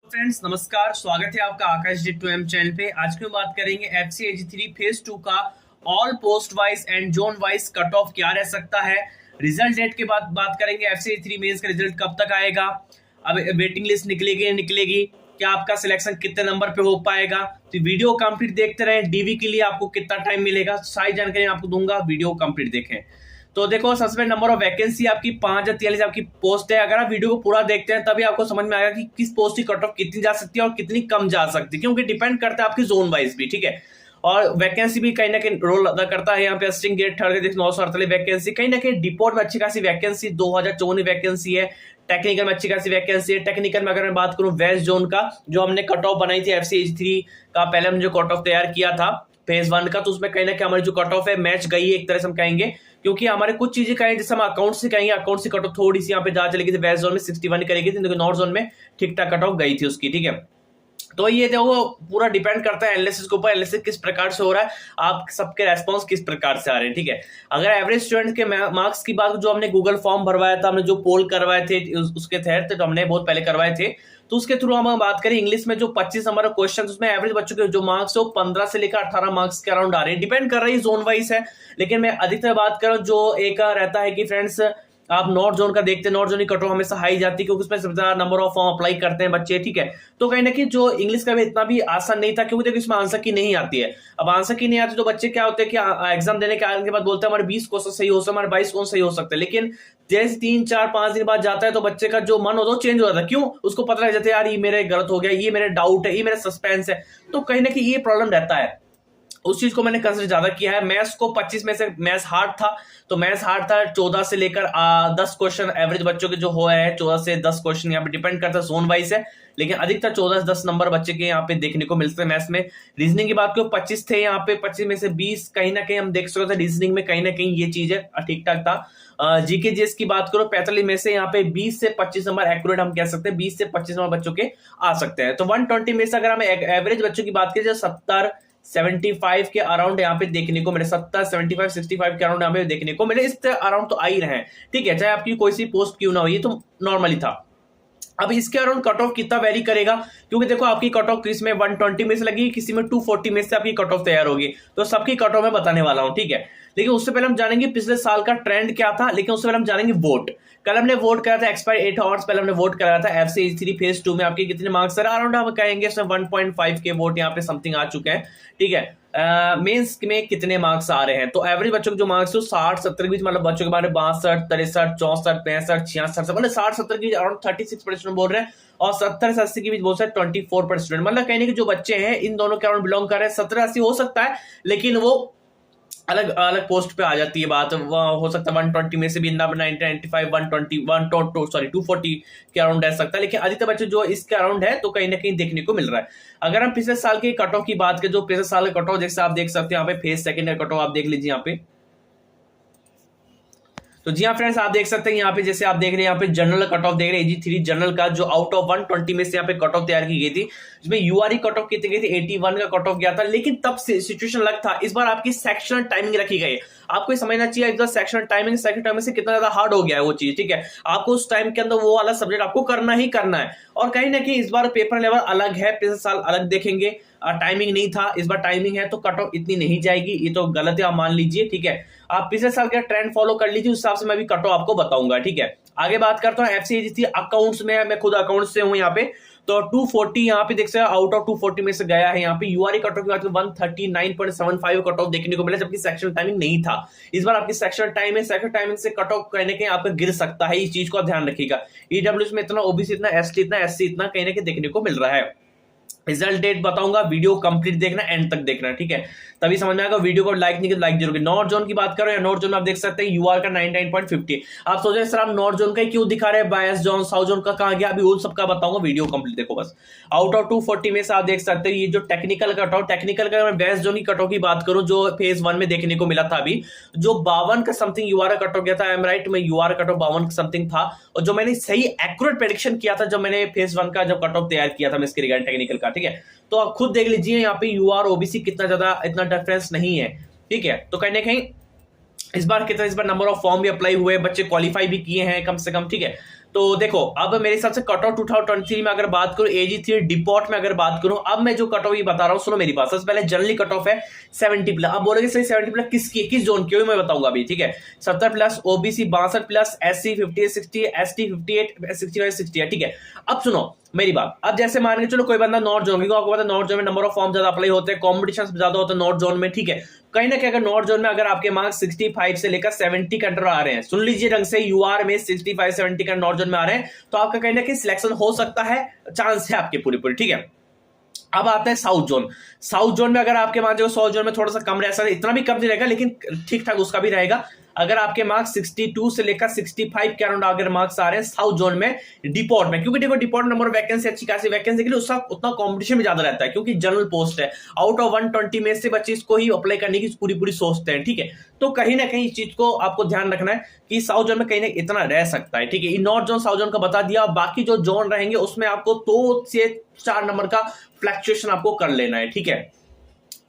Friends नमस्कार, स्वागत है आपका आकाश जी 2M चैनल पे। आज की हम बात करेंगे FCAG3 फेज 2 का all post wise and zone wise cut off क्या रह सकता है। रिजल्ट डेट के बाद बात करेंगे FCAG3 मेंस का रिजल्ट कब तक आएगा, अब वेटिंग लिस्ट निकलेगी या निकलेगी, क्या आपका सिलेक्शन कितने नंबर पे हो पाएगा। तो वीडियो कंप्लीट देखते रहें। डीवी के लिए आपको कितना टाइम मिलेगा, सारी जानकारी आपको दूंगा, वीडियो कंप्लीट देखें। तो देखो, सबसे नंबर ऑफ वैकेंसी आपकी 5 या 43 आपकी पोस्ट है। अगर आप वीडियो को पूरा देखते हैं तभी आपको समझ में आएगा कि किस पोस्ट की कट ऑफ कितनी जा सकती है और कितनी कम जा सकती है, क्योंकि डिपेंड करता है आपकी जोन वाइज भी, ठीक है। और वैकेंसी भी कहीं ना कहीं रोल अदा करता है। यहाँ पे असिस्टेंट ग्रेड थर्ड 948 वैकेंसी, कहीं ना कहीं डिपोर्ट में अच्छी खासी वैकेंसी 2054 वैकेंसी है। टेक्निकल में अच्छी खासी वैकेंसी है। टेक्निकल में अगर मैं बात करूं वेस्ट जोन का, जो हमने कट ऑफ बनाई थी FCAG3 का, पहले हमने जो कट ऑफ तैयार किया था फेज 1 का, तो उसमें कहीं ना कहीं हमारी जो कट ऑफ है मैच गई है एक तरह से हम कहेंगे, क्योंकि हमारे कुछ चीजें कहें जैसे हम अकाउंट से कहेंगे, अकाउंट से कट ऑफ थोड़ी सी यहाँ पे जा चलेगी थी। वेस्ट जोन में 61 करेगी थी, नॉर्थ जोन में ठीक ठाक कट ऑफ गई थी उसकी, ठीक है। तो ये देखो पूरा डिपेंड करता है एनालिसिस के ऊपर, एनालिसिस किस प्रकार से हो रहा है, आप सबके रेस्पॉन्स किस प्रकार से आ रहे हैं, ठीक है। अगर एवरेज स्टूडेंट के मार्क्स की बात, जो हमने गूगल फॉर्म भरवाया था, हमने जो पोल करवाए थे उसके तहत, तो हमने बहुत पहले करवाए थे, तो उसके थ्रू हम बात करें इंग्लिश में जो 25 नंबर क्वेश्चन, उसमें एवरेज बच्चों के जो मार्क्स है वो 15 से लेकर 18 मार्क्स के अराउंड आ रहे हैं। डिपेंड कर रही है, जोन वाइज है। लेकिन मैं अधिकतर बात करूं, जो एक रहता है कि फ्रेंड्स आप नॉर्थ जोन का देखते हैं, नॉर्थ जोन की कट ऑफ हमेशा हाई जाती है, क्योंकि उसमें सबसे ज्यादा नंबर ऑफ फॉर्म अप्लाई करते हैं बच्चे, ठीक है। तो कहीं ना कहीं जो इंग्लिश का भी इतना भी आसान नहीं था, क्योंकि देखो इसमें आंसर की नहीं आती है। अब आंसर की नहीं आती तो बच्चे क्या होते हैं कि एग्जाम देने के आने के बाद बोलते हैं हमारे 20 क्वेश्चन सही हो सकते, हमारे 22 क्वेश्चन सही हो सकते हैं। लेकिन जैसे 3 4 5 दिन बाद जाता है तो बच्चे का जो मन होता है चेंज हो जाता है। क्यों? उसको पता लग जाता है यार ये मेरे गलत हो गया, ये मेरे डाउट है, ये मेरा सस्पेंस है। तो कहीं ना कहीं ये प्रॉब्लम रहता है। उस चीज को मैंने कंसिडर ज्यादा किया है। मैथ्स को 25 में से मैथ्स हार्ड था, तो मैथ्स हार्ड था। 14 से लेकर 10 क्वेश्चन एवरेज बच्चों के जो हो है, 14 से 10 क्वेश्चन यहाँ पे डिपेंड करता है, जोन वाइज है। लेकिन अधिकतर 14 से 10 नंबर बच्चे के यहाँ पे देखने को मिलते हैं मैथ्स में। रीजनिंग की बात करो 25 थे यहाँ पे, 25 में से 20 कहीं ना कहीं हम देख सकते थे रीजनिंग में, कहीं ना कहीं ये चीज है ठीक ठाक था। जीके जीएस की बात करो 45 में से यहाँ पे 20 से 25 नंबर एक्यूरेट हम कह सकते हैं, 20 से 25 नंबर बच्चों के आ सकते हैं। तो 120 में से अगर हम एवरेज बच्चों की बात करें, 70 75 के अराउंड यहाँ पे देखने को मिले, 70 75 65 के अराउंड यहाँ पे देखने को मिले। इस अराउंड तो आ ही रहे हैं, ठीक है, चाहे आपकी कोई सी पोस्ट क्यों ना हो, ये तो नॉर्मली था। अब इसके अराउंड कट ऑफ कितना वेरी करेगा, क्योंकि देखो आपकी कट ऑफ किसी में 120 में से लगी, किसी में 240 में से आपकी कट ऑफ तैयार होगी। तो सबकी कट ऑफ मैं बताने वाला हूं, ठीक है। लेकिन उससे पहले हम जानेंगे पिछले साल का ट्रेंड क्या था, लेकिन उससे पहले हम जानेंगे वोट। कल हमने वोट कराया था, एक्सपायर 8 आवर्स पहले हमने वोट कराया था FCAG3 फेज 2 में आपके कितने मार्क्स है अराउंड, हम कहेंगे इसमें 1.5 के वोट यहाँ पे समथिंग आ चुके हैं, ठीक है। मेंस में कितने मार्क्स आ रहे हैं, तो एवरेज बच्चों के जो मार्क्स है 60-70 के बीच, मतलब बच्चों के बारे में 62 63 64 65 66, मतलब 60-70 के अराउंड 36% बोल रहे हैं, और 70 से 80 के बीच बोल रहे हैं 24%। मतलब कहने के जो बच्चे हैं इन दोनों के अराउंड बिलोंग कर रहे हैं। 70-80 हो सकता है, लेकिन वो अलग अलग पोस्ट पे आ जाती है बात। हो सकता है 120 में से भी 95 120 सॉरी 240 के अराउंड रह सकता है, लेकिन अधिकतर बच्चे जो इसके अराउंड है तो कहीं ना कहीं देखने को मिल रहा है। अगर हम पिछले साल के कट ऑफ की बात करें, जो पिछले साल का कट ऑफ जैसे आप देख सकते हैं यहाँ पे फेज सेकंड का कट ऑफ आप देख लीजिए यहाँ पे। तो जी हाँ फ्रेंड्स, आप देख सकते हैं यहाँ पे, जैसे आप देख रहे हैं यहाँ पे जनरल कट ऑफ देख रहे हैं AG3 जनरल का, जो आउट ऑफ 120 में से यहाँ पे कट ऑफ तैयार की गई थी, जिसमें URE कट ऑफ कितनी गई थी 81 का कट ऑफ गया था। लेकिन तब सिचुएशन अलग था, इस बार आपकी सेक्शनल टाइमिंग रखी गई। आपको समझना चाहिए इस बार सेक्शनल टाइमिंग से कितना ज्यादा हार्ड हो गया है वो चीज, ठीक है। आपको उस टाइम के अंदर वो वाला सब्जेक्ट आपको करना ही करना है। और कहीं ना कहीं इस बार पेपर लेवल अलग है, पिछले साल अलग देखेंगे, टाइमिंग नहीं था, इस बार टाइमिंग है, तो कट ऑफ इतनी नहीं जाएगी, ये तो गलत है आप मान लीजिए, ठीक है। आप पिछले साल का ट्रेंड फॉलो कर लीजिए, उस हिसाब से मैं भी कट ऑफ आपको बताऊंगा, ठीक है। आगे बात करता हूँ FCAG3 अकाउंट्स में, मैं खुद अकाउंट से हूँ यहाँ पे। तो 240 यहाँ पे देख सकते हैं, आउट ऑफ 240 में से गया है। यहाँ पे URE कट ऑफ की बात 139.75 कट ऑफ देखने को मिला, जबकि सेक्शन टाइमिंग नहीं था। इस बार आपकी सेक्शन टाइम है, सेक्शन टाइमिंग से कट ऑफ कहने के आपका गिर सकता है, इस चीज को ध्यान रखिएगा। EWS में इतना, OBC इतना, ST इतना, SC इतना कहीं ना कहीं देखने को मिल रहा है। रिजल्ट डेट बताऊंगा, वीडियो कंप्लीट देखना, एंड तक देखना, ठीक है, तभी समझ में आएगा। वीडियो को लाइक नहीं किया लाइक जरूर। नॉर्थ जोन की बात करो, या नॉर्थ जोन में आप देख सकते हैं UR का 99.50। आप सोच रहे हैं सर आप नॉर्थ जोन का क्यों दिखा रहे हैं, बायस जोन साउथ जोन का कहां गया, अभी उन सबका बताऊंगा, वीडियो कंप्लीट देखो बस। आउट ऑफ 240 में से आप देख सकते हैं ये जो टेक्निकल कट ऑफ, टेक्निकल का मैं वेस्ट जोन की कट ऑफ की बात करूं, जो फेज 1 में देखने को मिला था अभी, जो 52 का समथिंग UR कट ऑफ गया था। आई एम राइट, मैं UR कट ऑफ 52 का समथिंग था, और जो मैंने सही एक्यूरेट प्रेडिक्शन किया था जब मैंने फेज 1 का जब कट ऑफ तैयार किया था मैं इसके रिगार्डिंग टेक्निकल का, ठीक है। तो आप खुद देख लीजिए यहाँ पे UR OBC कितना ज्यादा इतना डिफरेंस नहीं है, ठीक है। तो कहीं ना कहीं इस बार नंबर ऑफ फॉर्म भी अप्लाई हुए, बच्चे क्वालिफाई भी किए हैं कम से कम, ठीक है। तो देखो अब मेरे हिसाब से कट ऑफ 2023 में अगर बात करूं, AG3 डिपोर्ट में अगर बात करूं, अब मैं जो कट ऑफ ये बता रहा हूं, सुनो मेरी बात। सबसे पहले जनरली कट ऑफ है 70 प्लस। अब बोलोगे सही 70 प्लस किस जोन की, मैं बताऊंगा अभी, ठीक है। 70 plus, OBC 62 plus, SC 58 60, ST 58 65 60 है, ठीक है। अब सुनो मेरी बात, अब जैसे मान के चलो कोई बंदा नॉर्थ जोन, क्योंकि आपको पता है नॉर्थ जोन में नंबर ऑफ फॉर्म ज्यादा अप्लाई होते हैं, कॉम्पिटिशन ज्यादा होता है नॉर्थ जोन में, ठीक है। कहीं ना कहीं अगर नॉर्थ जोन में अगर आपके मार्क्स 65 से लेकर 70 के अंडर आ रहे हैं, सुन लीजिए ढंग से, यूआर में 65 70 का नॉर्थ जोन में आ रहे हैं, तो आपका कहीं ना कहीं सिलेक्शन हो सकता है, चांस है आपके पूरी, ठीक है। अब आता है साउथ जोन। साउथ जोन में अगर आपके मान जो साउथ जोन में थोड़ा सा कम रह सकता है, इतना भी कम नहीं रहेगा लेकिन ठीक ठाक उसका भी रहेगा। अगर आपके मार्क्स 62 से लेकर 65 के अराउंड अगर मार्क्स आ रहे हैं साउथ जोन में डिपोर्ट में, क्योंकि देखो डिपोर्ट नंबर वैकेंसी अच्छी खासी वैकेंसी के लिए उसका उतना कंपटीशन भी ज्यादा रहता है, क्योंकि जनरल पोस्ट है। आउट ऑफ 120 में से 25 को ही अप्लाई करने की पूरी सोचते हैं, ठीक है। तो कहीं ना कहीं इस चीज को आपको ध्यान रखना है कि साउथ जोन में कहीं ना इतना रह सकता है, ठीक है। नॉर्थ जोन साउथ जोन का बता दिया, बाकी जो जोन रहेंगे उसमें आपको 2 से 4 नंबर का फ्लक्चुएशन आपको कर लेना है, ठीक है।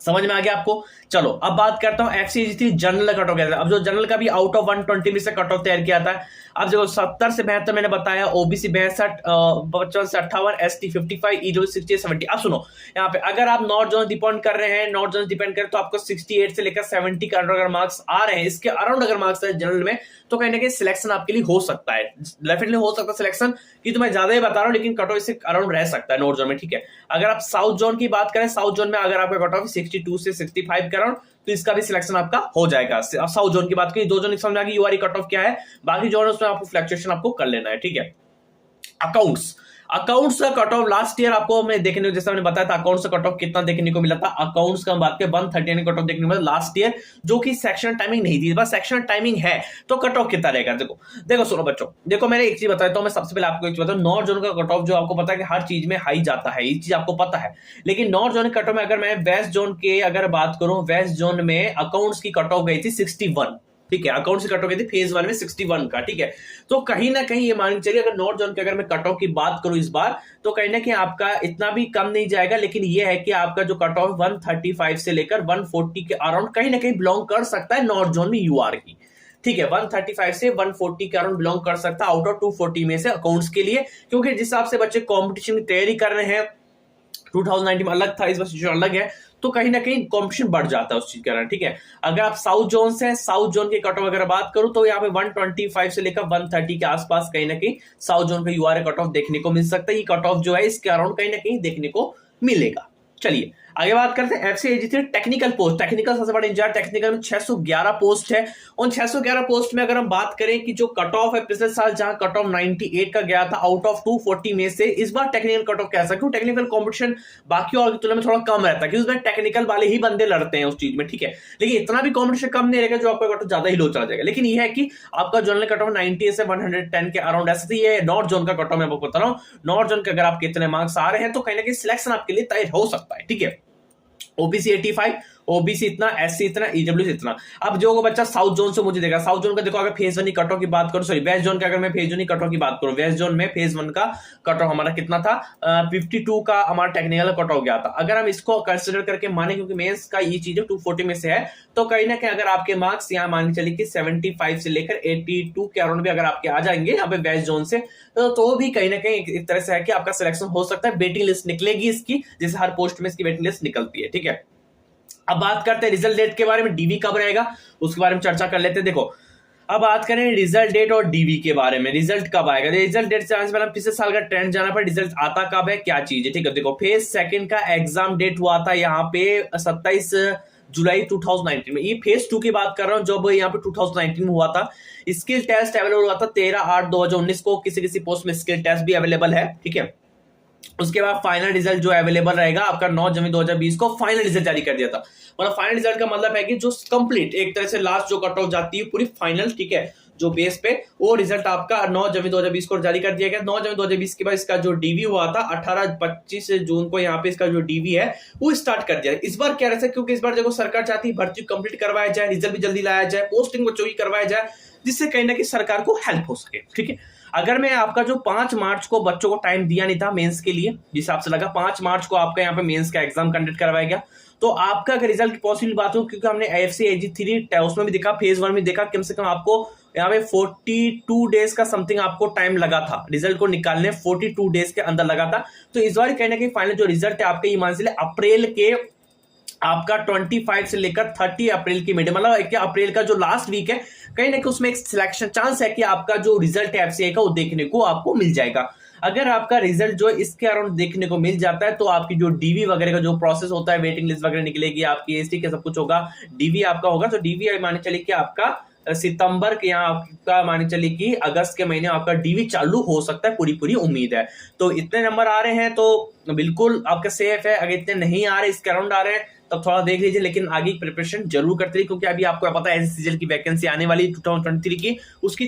समझ में आ गया आपको। चलो अब बात करता हूं FCG3 जनरल कट ऑफ क्या था। अब जो जनरल का भी आउट ऑफ 120 में से कट ऑफ तैयार किया था। अब देखो 70 से 72 मैंने बताया, OBC 62, 55 से 58, ST 55, EW 60 70। अब सुनो यहाँ पे अगर आप नॉर्थ जोन डिपेंड कर रहे हैं, नॉर्थ जोन डिपेंड करें तो आपको 68 से लेकर 70 के अंडर अगर मार्क्स आ रहे हैं, इसके अराउंड अगर मार्क्स है जनरल में, तो कहीं ना कहीं सिलेक्शन आपके लिए हो सकता है, डेफिनेटली हो सकता है सिलेक्शन, की तो मैं ज्यादा ही बता रहा हूँ, लेकिन कट ऑफ इससे अराउंड रह सकता है नॉर्थ जोन में, ठीक है। अगर आप साउथ जोन की बात करें, साउथ जोन में अगर आपका कट ऑफ 62 से 65 के अराउंड, तो इसका भी सिलेक्शन आपका हो जाएगा। साउथ जोन की बात करें, 2 जोन समझ में आ गई यूआरई कट ऑफ क्या है, बाकी जोन उसमें आपको फ्लक्चुएशन आपको कर लेना है, ठीक है। अकाउंट्स का कट ऑफ लास्ट ईयर आपको मैं देखने को, जैसा मैंने बताया था अकाउंट्स का कट ऑफ कितना देखने को मिला था, अकाउंट्स का बात करें 139 कट ऑफ देखने को मिला लास्ट ईयर, जो कि सेक्शन टाइमिंग नहीं थी, बस सेक्शन टाइमिंग है, तो कट ऑफ कितना रहेगा। देखो सुनो बच्चों, देखो मैंने एक चीज बताता हूं, मैं सबसे पहले आपको एक चीज बताऊं, नॉर्थ जोन का कट ऑफ जो आपको पता है कि हर चीज में हाई जाता है, ये चीज आपको पता है, लेकिन नॉर्थ जोन के कट ऑफ में अगर मैं वेस्ट जोन के अगर बात करूं, वेस्ट जोन में अकाउंट्स की कट ऑफ गई थी 61, ठीक है। अकाउंट से कट ऑफ गई थी फेज 1 में 61 का, ठीक है। तो कहीं ना कहीं ये मान के चलिए, अगर नॉर्थ जोन के अगर मैं कट ऑफ की बात करूं इस बार, तो कहीं ना कहीं आपका इतना भी कम नहीं जाएगा, लेकिन ये है कि आपका जो कट ऑफ 135 से लेकर 140 के अराउंड कहीं ना कहीं बिलोंग कर सकता है नॉर्थ जोन में यूआर की, ठीक है। 135 से 140 के अराउंड बिलोंग कर सकता है आउट ऑफ 240 में से अकाउंट्स के लिए, क्योंकि जिस हिसाब से बच्चे कॉम्पिटिशन की तैयारी कर रहे हैं, 2019 में अलग था, इस बार सिचुएशन अलग है, तो कहीं ना कहीं कंपटीशन बढ़ जाता है उस चीज के कारण, ठीक है। अगर आप साउथ जोन से, साउथ जोन के कट ऑफ अगर बात करूं, तो यहाँ पे 125 से लेकर 130 के आसपास कहीं ना कहीं साउथ जोन का यूआरए कट ऑफ देखने को मिल सकता है। ये कट ऑफ जो है इसके अराउंड कहीं ना कहीं देखने को मिलेगा। चलिए आगे बात करते हैं FCG3 टेक्निकल पोस्ट। टेक्निकल सबसे बड़ा इंचार्ज, टेक्निकल में 611 पोस्ट है। उन 611 पोस्ट में अगर हम बात करें कि जो कट ऑफ है पिछले साल जहां कट ऑफ 98 का गया था आउट ऑफ 240 में से, इस बार टेक्निकल कट ऑफ कैसा, क्यों टेक्निकल कंपटीशन बाकी और की तुलना में थोड़ा कम रहता है, क्योंकि उसमें टेक्निकल वाले ही बंदे लड़ते हैं उस चीज में, ठीक है। लेकिन इतना भी कंपटीशन कम नहीं रहेगा जो आपका कट ऑफ ज्यादा ही लो चला जाएगा, लेकिन यह है कि आपका जनरल कट ऑफ 90 से 110 के अराउंड ऐसा ही है। नॉर्थ जोन का कट ऑफ मैं आपको बता रहा हूं, नॉर्थ जोन के अगर आपके इतने मार्क्स आ रहे हैं तो कहीं ना कहीं सिलेक्शन आपके लिए तय हो सकता है, ठीक है। OBC 85, OBC इतना, SC इतना, EW इतना। अब जो बच्चा साउथ जोन से मुझे देगा, साउथ जोन का देखो अगर फेज 1 की कट ऑफ की बात करूं, सॉरी वेस्ट जोन का अगर मैं फेज 1 की कट ऑफ की बात करूं, वेस्ट जोन में फेज 1 का कट ऑफ हमारा कितना था, 52 का हमारा टेक्निकल कट ऑफ गया था। अगर हम इसको कंसिडर करके माने, क्योंकि मेंस का ये चीज 240 में से है, तो कहीं ना कहीं अगर आपके मार्क्स यहाँ मान के चलिए कि 75 से लेकर 82 के अराउंड भी अगर आपके आ जाएंगे यहाँ पे वेस्ट जोन से, तो भी कहीं ना कहीं एक तरह से है कि आपका सिलेक्शन हो सकता है। वेटिंग लिस्ट निकलेगी इसकी, जैसे हर पोस्ट में इसकी वेटिंग लिस्ट निकलती है, ठीक है। अब बात करते हैं रिजल्ट डेट के बारे में, डीवी कब रहेगा उसके बारे में चर्चा कर लेते हैं। देखो अब बात करें रिजल्ट डेट और डीवी के बारे में, रिजल्ट कब आएगा। रिजल्ट डेट से आने से पहले पिछले साल का ट्रेंड जाना पर रिजल्ट आता कब है, क्या चीज है, ठीक है। देखो फेज 2 का एग्जाम डेट हुआ था यहाँ पे 27 जुलाई 2019 में। ये फेज 2 की बात कर रहा हूँ, जब यहाँ पे 2019 में हुआ था। स्किल टेस्ट अवेलेबल हुआ था 13/8/2019 को, किसी पोस्ट में स्किल टेस्ट भी अवेलेबल है, ठीक है। उसके बाद फाइनल रिजल्ट जो अवेलेबल रहेगा आपका 9 जनवरी 2020 को फाइनल रिजल्ट जारी कर दिया था। मतलब फाइनल रिजल्ट का मतलब है कि जो कंप्लीट एक तरह से लास्ट जो कट ऑफ जाती है पूरी फाइनल, ठीक है, जो बेस पे वो रिजल्ट आपका 9 जनवरी 2020 को जारी कर दिया गया। 9 जनवरी 2020 के बाद इसका जो डीवी हुआ था 18-25 जून को यहाँ पे इसका जो डीवी है वो स्टार्ट कर दिया। इस बार क्या रहता है, क्योंकि इस बार देखो सरकार चाहती है भर्ती कंप्लीट करवाया जाए, रिजल्ट भी जल्दी लाया जाए, पोस्टिंग बच्चों की करवाया जाए, जिससे कहीं ना कहीं सरकार को हेल्प हो सके, ठीक है। अगर मैं आपका जो 5 मार्च को बच्चों को टाइम दिया नहीं था मेंस के लिए, जिस हिसाब से लगा 5 मार्च को आपका यहाँ पे मेंस का एग्जाम कंडक्ट करवाया गया, तो आपका अगर रिजल्ट की पॉसिबल बात हो, क्योंकि हमने AFC AG3 उसमें भी देखा, फेज 1 में देखा, कम से कम आपको यहाँ पे 42 डेज का समथिंग आपको टाइम लगा था रिजल्ट को निकालने, 42 डेज के अंदर लगा था। तो इस बार कहने के फाइनल जो रिजल्ट है आपके ये मान से अप्रैल के आपका 25 से लेकर 30 अप्रैल की मिड, मतलब अप्रैल का जो लास्ट वीक है कहीं ना कहीं उसमें एक सिलेक्शन चांस है कि आपका जो रिजल्ट है एफसीआई का वो देखने को आपको मिल जाएगा। अगर आपका रिजल्ट जो इसके अराउंड देखने को मिल जाता है तो आपकी जो डीवी वगैरह का जो प्रोसेस होता है, वेटिंग लिस्ट वगैरह निकलेगी, आपकी एसटी का सब कुछ होगा, डीवी आपका होगा। तो डीवी माने चले कि आपका सितंबर के यहाँ आपका माने चलिए कि अगस्त के महीने आपका डीवी चालू हो सकता है, पूरी उम्मीद है। तो इतने नंबर आ रहे हैं तो बिल्कुल आपका सेफ है। अगर इतने नहीं आ रहे, इसके अराउंड आ रहे हैं, तब थोड़ा देख लीजिए, लेकिन आगे की प्रिपरेशन जरूर करते रहिए, क्योंकि अभी आपको पता है एसएससीजीएल की वैकेंसी आने वाली 2023 की, उसकी